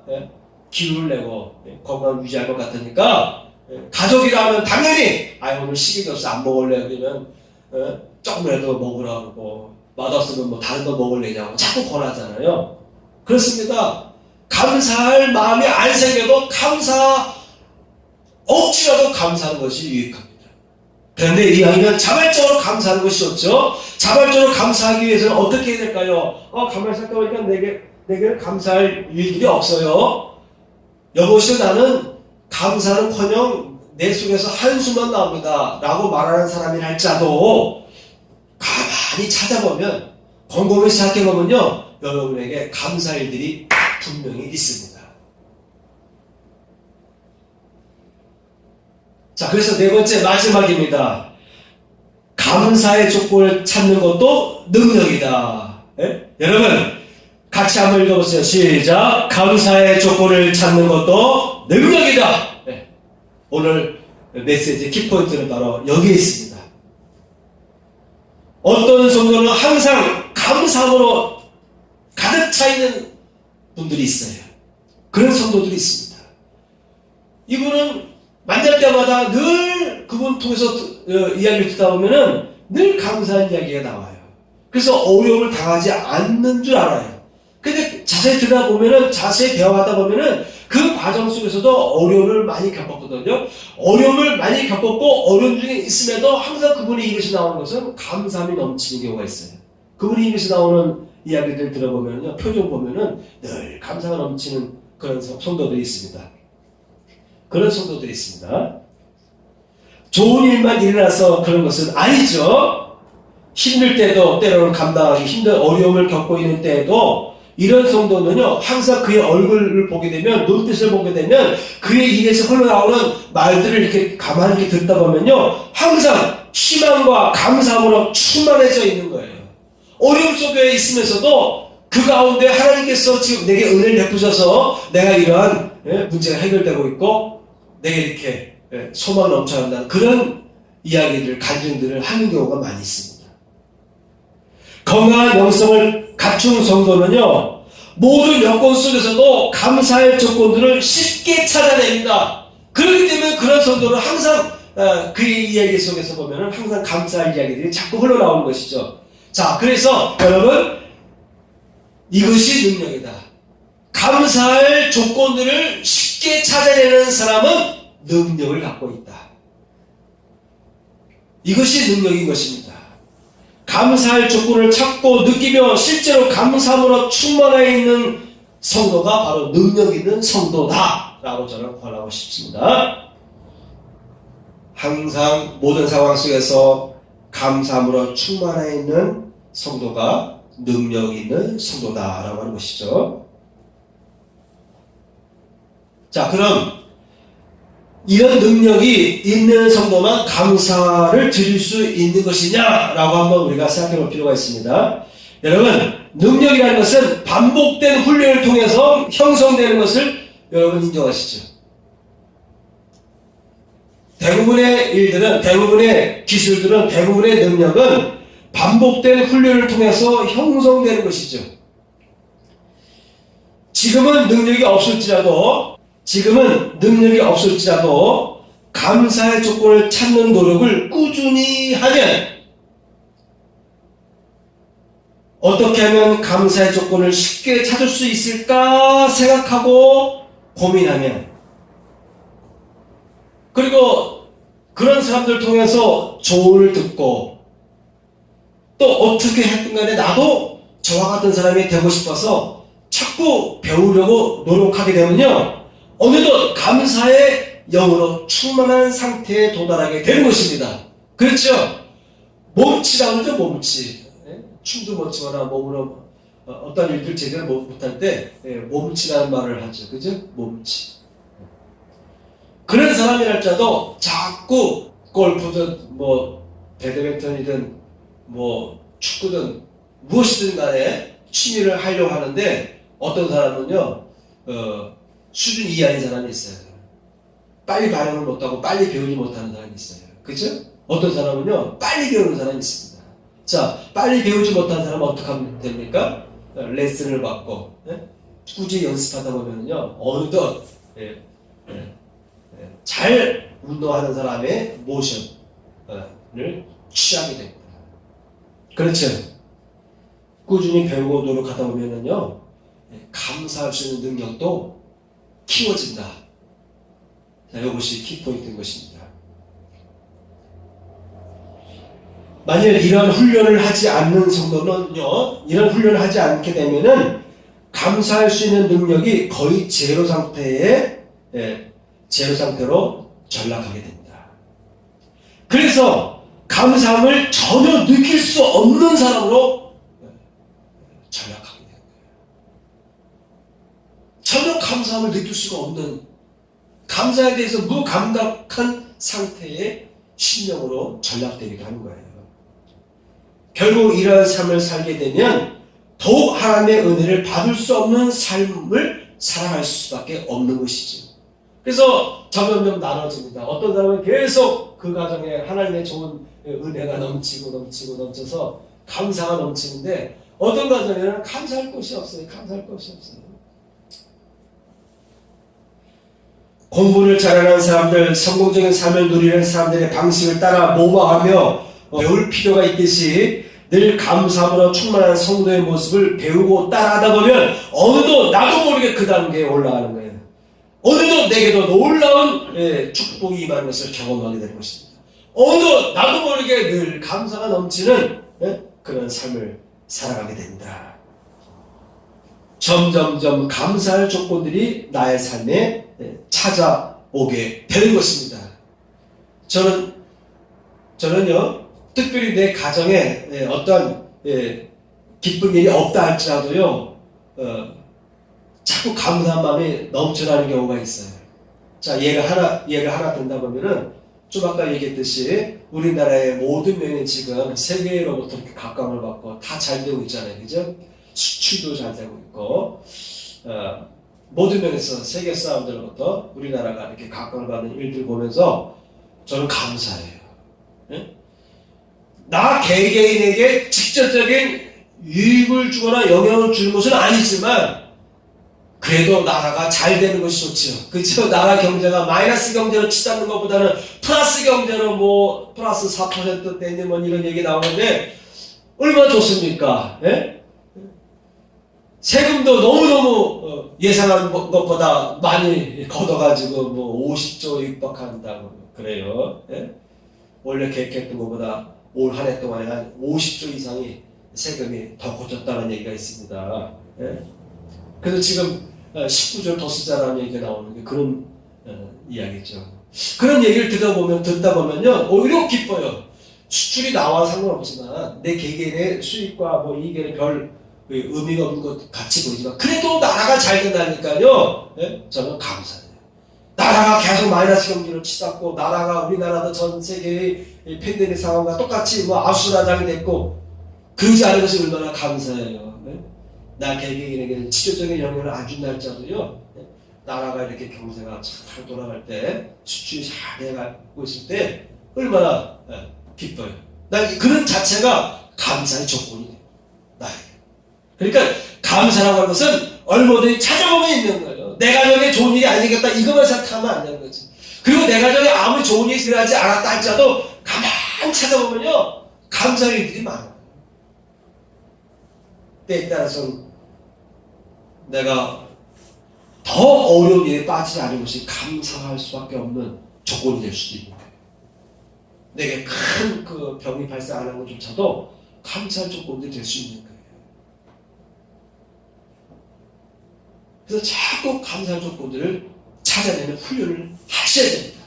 Speaker 2: 기운을 내고 건강을 유지할 것 같으니까, 가족이라면 당연히 오늘 식욕이 없어 안 먹을래 그러면 조금이라도 먹으라고 그러고, 맛없으면 뭐 다른 거 먹을래냐고 자꾸 권하잖아요. 그렇습니다. 감사할 마음이 안 생겨도 억지라도 감사하는 것이 유익합니다. 그런데 이왕이면 자발적으로 감사하는 것이 좋죠. 자발적으로 감사하기 위해서는 어떻게 해야 될까요? 가만히 생각해보니까 내게는 감사할 일들이 없어요. 여보시오, 나는 감사는커녕 내 속에서 한숨만 나옵니다 라고 말하는 사람이 할지라도 가만히 찾아보면, 곰곰이 생각해보면요, 여러분에게 감사할 일들이 분명히 있습니다. 자, 그래서 네 번째 마지막입니다. 감사의 조건을 찾는 것도 능력이다. 여러분 같이 한번 읽어보세요. 시작. 감사의 조건을 찾는 것도 능력이다. 오늘 메시지 키포인트는 바로 여기에 있습니다. 어떤 성도는 항상 감사함으로 가득 차 있는 분들이 있어요. 그런 성도들이 있습니다. 이분은 만날 때마다 늘 그분 통해서 이야기를 듣다 보면은 늘 감사한 이야기가 나와요. 그래서 어려움을 당하지 않는 줄 알아요. 근데 자세히 들여다보면은, 자세히 배워가다 보면은 그 과정 속에서도 어려움을 많이 겪었거든요. 어려움을 많이 겪었고, 어려움 중에 있음에도 항상 그분의 입에서 나오는 것은 감사함이 넘치는 경우가 있어요. 그분의 입에서 나오는 이야기들 들어보면요, 표정 보면은 늘 감사가 넘치는 그런 성도들이 있습니다. 그런 성도들이 있습니다. 좋은 일만 일어나서 그런 것은 아니죠. 힘들 때도, 때로는 감당하기 힘든 어려움을 겪고 있는 때에도 이런 성도는요, 항상 그의 얼굴을 보게 되면, 눈빛을 보게 되면 그의 입에서 흘러나오는 말들을 이렇게 가만히 이렇게 듣다 보면요, 항상 희망과 감사함으로 충만해져 있는 거예요. 어려움 속에 있으면서도 그 가운데 하나님께서 지금 내게 은혜를 베푸셔서 내가 이러한 문제가 해결되고 있고 내게 이렇게 소망을 넘쳐난다는 그런 이야기들, 간증들을 하는 경우가 많이 있습니다. 건강한 영성을 갖춘 성도는요, 모든 여건 속에서도 감사의 조건들을 쉽게 찾아냅니다. 그렇기 때문에 그런 성도는 항상 그의 이야기 속에서 보면은 항상 감사할 이야기들이 자꾸 흘러나오는 것이죠. 자, 그래서 여러분, 이것이 능력이다. 감사할 조건들을 쉽게 찾아내는 사람은 능력을 갖고 있다. 이것이 능력인 것입니다. 감사할 조건을 찾고 느끼며 실제로 감사함으로 충만하여 있는 성도가 바로 능력 있는 성도다 라고 저는 권하고 싶습니다. 항상 모든 상황 속에서 감사함으로 충만하여 있는 성도가 능력 있는 성도다 라고 하는 것이죠. 자, 그럼 이런 능력이 있는 성도만 감사를 드릴 수 있는 것이냐라고 한번 우리가 생각해 볼 필요가 있습니다. 여러분, 능력이라는 것은 반복된 훈련을 통해서 형성되는 것을 여러분 인정하시죠? 대부분의 일들은, 대부분의 기술들은, 대부분의 능력은 반복된 훈련을 통해서 형성되는 것이죠. 지금은 능력이 없을지라도 감사의 조건을 찾는 노력을 꾸준히 하면, 어떻게 하면 감사의 조건을 쉽게 찾을 수 있을까 생각하고 고민하면, 그리고 그런 사람들 통해서 조언을 듣고 또 어떻게 했든 간에 나도 저와 같은 사람이 되고 싶어서 자꾸 배우려고 노력하게 되면요, 어느덧 감사의 영으로 충만한 상태에 도달하게 되는 것입니다. 그렇죠? 몸치라고 하죠. 몸치. 춤도 못 추거나 몸으로 어떤 일들 제대로 못할 때 몸치라는 말을 하죠. 그죠? 몸치. 그런 사람이랄지라도 자꾸 골프든 뭐 배드민턴이든 뭐 축구든 무엇이든 간에 취미를 하려고 하는데, 어떤 사람은요 수준 이하의 사람이 있어요. 빨리 반응을 못하고 빨리 배우지 못하는 사람이 있어요. 그죠? 어떤 사람은요, 빨리 배우는 사람이 있습니다. 자, 빨리 배우지 못한 사람은 어떻게 하면 됩니까? 레슨을 받고, 꾸준히 연습하다 보면요, 어느덧, 잘 운동하는 사람의 모션을 취하게 됩니다. 그렇죠. 꾸준히 배우고 노력하다 보면은요, 감사할 수 있는 능력도 키워진다. 자, 이것이 키포인트인 것입니다. 만일 이런 훈련을 하지 않는 성도는요, 이런 훈련을 하지 않게 되면은 감사할 수 있는 능력이 거의 제로 상태로 전락하게 됩니다. 그래서 감사함을 전혀 느낄 수 없는 사람으로 전락하게 됩니다. 전혀 감사함을 느낄 수가 없는, 감사에 대해서 무감각한 상태의 심령으로 전락되기도 하는 거예요. 결국 이러한 삶을 살게 되면 더욱 하나님의 은혜를 받을 수 없는 삶을 살아갈 수밖에 없는 것이죠. 그래서 점점 나눠집니다. 어떤 사람은 계속 그 가정에 하나님의 좋은 은혜가 넘쳐서 감사가 넘치는데, 어떤 가정에는 감사할 것이 없어요. 감사할 것이 없어요. 공부를 잘하는 사람들, 성공적인 삶을 누리는 사람들의 방식을 따라 모방하며 배울 필요가 있듯이, 늘 감사함으로 충만한 성도의 모습을 배우고 따라하다 보면 어느덧 나도 모르게 그 단계에 올라가는 거예요. 어느덧 내게도 놀라운 축복이 임하는 것을 경험하게 될 것입니다. 어느덧 나도 모르게 늘 감사가 넘치는 그런 삶을 살아가게 됩니다. 점점점 감사할 조건들이 나의 삶에 찾아오게 되는 것입니다. 저는요, 특별히 내 가정에 어떤 기쁜 일이 없다 할지라도요, 자꾸 감사한 마음이 넘쳐나는 경우가 있어요. 자, 예가 하나 든다 보면은, 좀 아까 얘기했듯이 우리나라의 모든 면이 지금 세계로부터 이렇게 각광을 받고 다 잘 되고 있잖아요. 그죠? 수출도 잘 되고 있고, 모든 면에서 세계 사람들로부터 우리나라가 이렇게 각광을 받는 일들 보면서 저는 감사해요. 나 개개인에게 직접적인 유익을 주거나 영향을 주는 것은 아니지만, 그래도 나라가 잘 되는 것이 좋죠. 그렇죠? 나라 경제가 마이너스 경제로 치닫는 것보다는 플러스 경제로 플러스 4%대니 이런 얘기 나오는데 얼마나 좋습니까? 예? 세금도 너무너무 예상한 것보다 많이 걷어가지고 50조 육박한다고 그래요. 예? 원래 계획했던 것보다 올 한 해 동안에 한 50조 이상이 세금이 더 걷었다는 얘기가 있습니다. 예? 그래서 지금 19조를 더 쓰자라는 얘기가 나오는 게 그런 이야기죠. 그런 얘기를 듣다 보면요, 오히려 기뻐요. 수출이 나와 상관없지만 내 개개인의 수익과 이익에는 별 의미가 없는 것 같이 보이지만 그래도 나라가 잘 된다니까요. 예? 저는 감사해요. 나라가 계속 마이너스 경기를 치닫고, 나라가 우리나라도 전 세계의 팬데믹 상황과 똑같이 아수라장이 됐고, 그러지 않은 것이 얼마나 감사해요. 예? 나 개개인에게는 치료적인 영향을 안 준다 할지라도요, 나라가 이렇게 경제가 잘 돌아갈 때, 수출이 잘 돼가고 있을 때 얼마나 기뻐요. 난 그런 자체가 감사의 조건이 돼요. 나에게. 그러니까 감사라고 하는 것은 얼마든지 찾아보면 있는 거예요. 내 가정에 좋은 일이 안 생겼다, 이것만 생각하면 안 되는 거지. 그리고 내 가정에 아무리 좋은 일이 일어나지 않았다 할지라도 가만히 찾아보면요, 감사의 일들이 많아요. 때에 따라서는 내가 더 어려운 일에 빠지지 않은 것이 감사할 수밖에 없는 조건이 될 수도 있는 거예요. 내게 큰 그 병이 발생하는 것조차도 감사할 조건이 될 수 있는 거예요. 그래서 자꾸 감사할 조건들을 찾아내는 훈련을 하셔야 됩니다.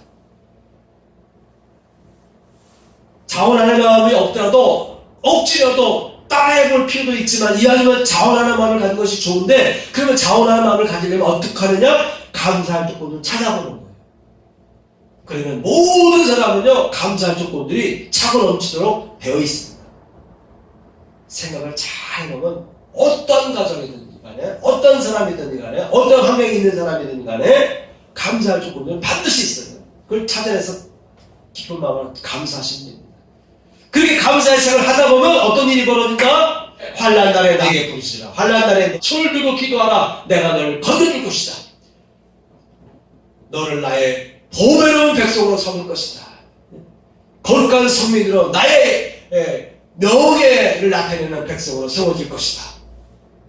Speaker 2: 자원하는 마음이 없더라도 억지로도 따라해볼 필요도 있지만, 이왕이면 자원하는 마음을 가진 것이 좋은데, 그러면 자원하는 마음을 가지려면 어떻게 하느냐? 감사할 조건을 찾아보는 거예요. 그러면 모든 사람은요, 감사할 조건들이 차고 넘치도록 되어 있습니다. 생각을 잘 해보면 어떤 가정이든 간에, 어떤 사람이든 간에, 어떤 환경에 있는 사람이든 간에 감사할 조건들은 반드시 있어요. 그걸 찾아내서 기쁜 마음으로 감사하시면 됩니다. 그렇게 감사의 생활을 하다 보면 어떤 일이 벌어진다? 환난 날에 내게 부르시라. 환난 날에 손을 들고 기도하라. 내가 너를 건져줄 것이다. 너를 나의 보배로운 백성으로 삼을 것이다. 거룩한 선민으로 나의 명예를 나타내는 백성으로 세워질 것이다.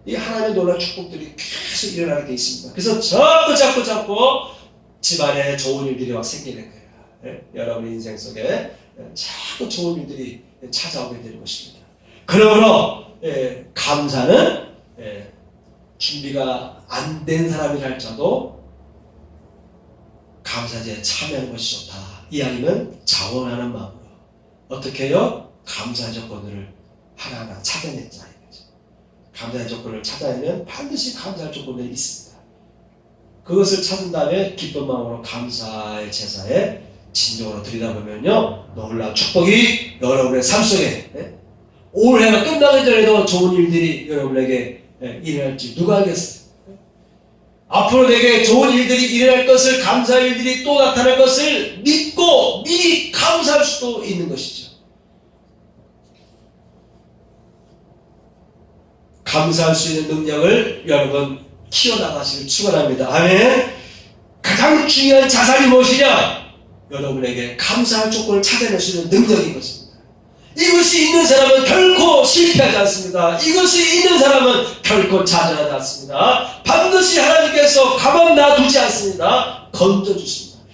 Speaker 2: 이 하나님의 놀라운 축복들이 계속 일어나게 되어 있습니다. 그래서 자꾸 집안에 좋은 일들이 막 생기는 거예요. 여러분의 인생 속에 자꾸 좋은 일들이 찾아오게 되는 것입니다. 그러므로 감사는 준비가 안 된 사람이랄지라도 감사제에 참여하는 것이 좋다. 이야기는 자원하는 마음으로 어떻게 해요? 감사의 조건을 하나하나 찾아냈자 이거죠. 감사의 조건을 찾아내면 반드시 감사할 조건이 있습니다. 그것을 찾은 다음에 기쁜 마음으로 감사의 제사에 진정으로 들여다보면요, 놀라운 축복이 여러분의 삶 속에 올해가 끝나기 전에도 좋은 일들이 여러분에게 일어날지 누가 알겠어요? 앞으로 내게 좋은 일들이 일어날 것을, 감사의 일들이 또 나타날 것을 믿고 미리 감사할 수도 있는 것이죠. 감사할 수 있는 능력을 여러분 키워나가시길 축원합니다. 아멘. 가장 중요한 자산이 무엇이냐? 여러분에게 감사할 조건을 찾아낼 수 있는 능력인 것입니다. 이것이 있는 사람은 결코 실패하지 않습니다. 이것이 있는 사람은 결코 좌절하지 않습니다. 반드시 하나님께서 가만 놔두지 않습니다. 건져주십니다.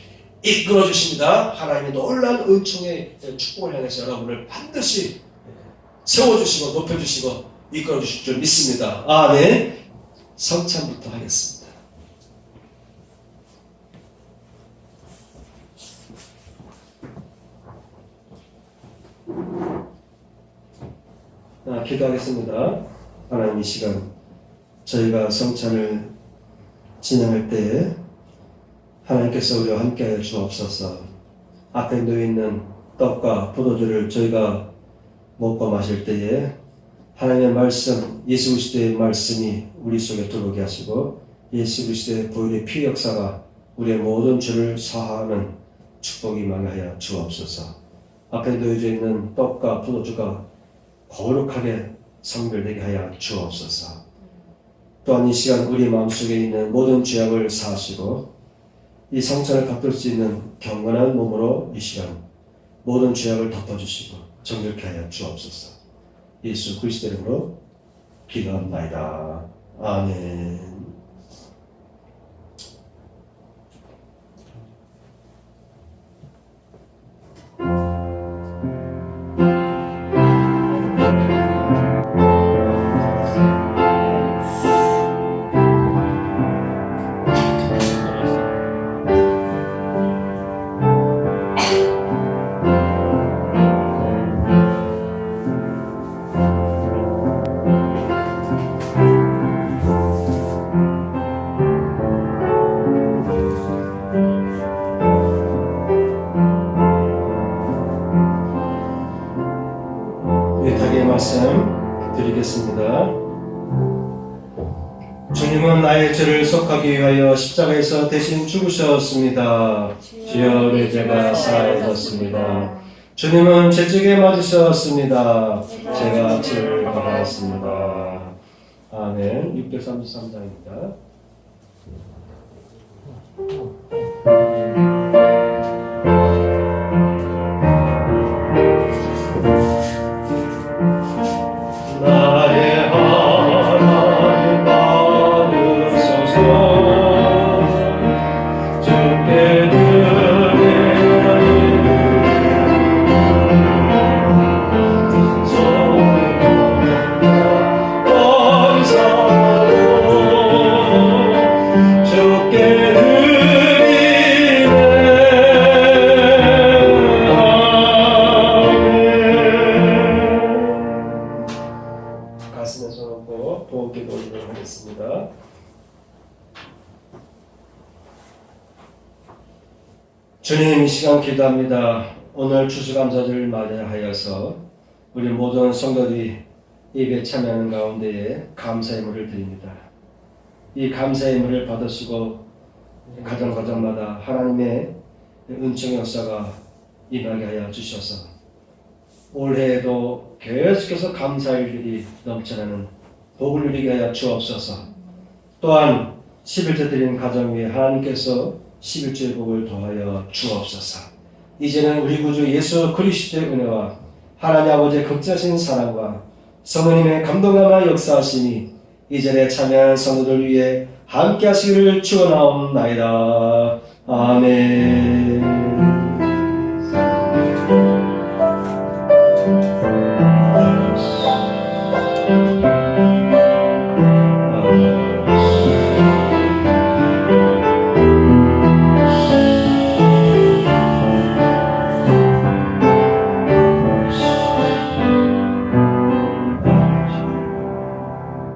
Speaker 2: 이끌어주십니다. 하나님의 놀라운 은총의 축복을 향해서 여러분을 반드시 세워주시고 높여주시고 이끌어주실 줄 믿습니다. 아멘. 성찬부터 하겠습니다. 기도하겠습니다. 하나님, 이 시간 저희가 성찬을 진행할 때에 하나님께서 우리와 함께하여 주옵소서. 앞에 놓여있는 떡과 포도주를 저희가 먹고 마실 때에 하나님의 말씀, 예수 그리스도의 말씀이 우리 속에 들어오게 하시고 예수 그리스도의 보혈의 피 역사가 우리의 모든 죄를 사하는 축복이 임하게 하여 주옵소서. 앞에 놓여져 있는 떡과 포도주가 거룩하게 성별되게 하여 주옵소서. 또한 이 시간 우리 마음속에 있는 모든 죄악을 사하시고 이 성찬을 갚을 수 있는 경건한 몸으로 이 시간 모든 죄악을 덮어주시고 정결케 하여 주옵소서. 예수 그리스도 이름으로 기도합나이다. 아멘. 말씀 드리겠습니다. 주님은 나의 죄를 속하기 위하여 십자가에서 대신 죽으셨습니다. 주여 내 죄가 사하였습니다. 주님은 죄책에 맞으셨습니다. 제가 죄를 받았습니다. 아멘. 633장입니다. 나의 하나님 받으소서. 주께 드리나니 감사로 주께 드리네. 가슴에 손얹고 보험기도 올리도록 하겠습니다. 주님, 이 시간 기도합니다. 오늘 추수감사절을 맞이하여서 우리 모든 성도들이 예배에 참여하는 가운데에 감사의 물을 드립니다. 이 감사의 물을 받으시고 가정가정마다 하나님의 은총의 역사가 임하게 하여 주셔서 올해에도 계속해서 감사할 일이 넘쳐나는 복을 누리게 하여 주옵소서. 또한 11조 드리는 가정 위에 하나님께서 11조의 복을 더하여 주옵소서. 이제는 우리 구주 예수 그리스도의 은혜와 하나님 아버지의 극자신 사랑과 성령님의 감동감화 역사하심이 이전에 참여한 성도들 위해 함께 하시기를 축원하옵나이다.